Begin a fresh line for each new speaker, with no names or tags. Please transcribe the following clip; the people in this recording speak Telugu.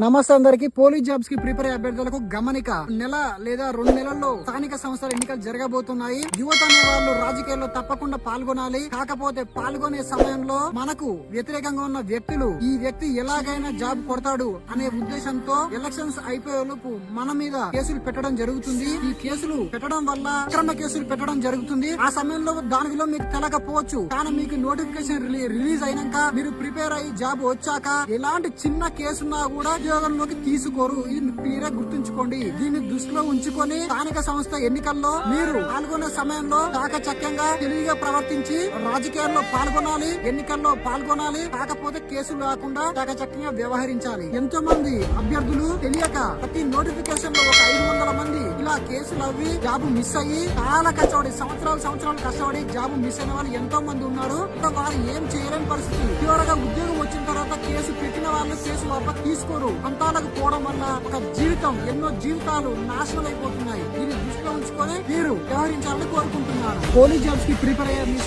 నమస్తే అందరికి. పోలీస్ జాబ్స్ కి ప్రిపేర్ అయ్యే అభ్యర్థులకు గమనిక. నెల లేదా 2 నెలల్లో స్థానిక సంస్థల ఎన్నికలు జరగబోతున్నాయి. యువత అనే వాళ్ళు రాజకీయాల్లో తప్పకుండా పాల్గొనాలి. కాకపోతే పాల్గొనే సమయంలో మనకు వ్యతిరేకంగా ఉన్న వ్యక్తులు ఈ వ్యక్తి ఎలాగైనా జాబ్ కొడతాడు అనే ఉద్దేశంతో ఎలక్షన్స్ అయిపోయేలోపు మన మీద కేసులు పెట్టడం జరుగుతుంది. ఈ కేసులు పెట్టడం వల్ల అక్రమ కేసులు పెట్టడం జరుగుతుంది. ఆ సమయంలో దానిలో మీకు తెలకపోవచ్చు, కానీ మీకు నోటిఫికేషన్ రిలీజ్ అయినాక మీరు ప్రిపేర్ అయ్యి జాబ్ వచ్చాక ఎలాంటి చిన్న కేసున్నా కూడా ఉద్యోగంలోకి తీసుకోరు. ఇది క్లియర్ గుర్తుంచుకోండి. దీన్ని దృష్టిలో ఉంచుకొని స్థానిక సంస్థ ఎన్నికల్లో మీరు పాల్గొనే సమయంలో చాకచక్యంగా తెలివిగా ప్రవర్తించి రాజకీయాల్లో పాల్గొనాలి, ఎన్నికల్లో పాల్గొనాలి. కాకపోతే కేసులు లేకుండా చాకచక్యంగా వ్యవహరించాలి. ఎంతో మంది అభ్యర్థులు తెలియక ప్రతి నోటిఫికేషన్ లో ఒక 500 మంది ఇలా కేసులు అవ్వి జాబు మిస్ అయ్యి చాలా కష్టపడి సంవత్సరాలు కష్టపడి జాబు మిస్ అయిన వాళ్ళు ఎంతో మంది ఉన్నారు. వారు ఏం చేయలేని పరిస్థితి. చివరగా ఉద్యోగం వచ్చిన తర్వాత కేసు పెట్టిన వాళ్ళు కేసు వాపస్ తీసుకోరు. అంతాలకు పోవడం వల్ల ఒక జీవితం, ఎన్నో జీవితాలు నాశనం అయిపోతున్నాయి. దీన్ని దృష్టిలో ఉంచుకొని మీరు వ్యవహరించాలని కోరుకుంటున్నాను. పోలీస్ జాబ్స్ కి ప్రిపేర్ అయ్యే మీ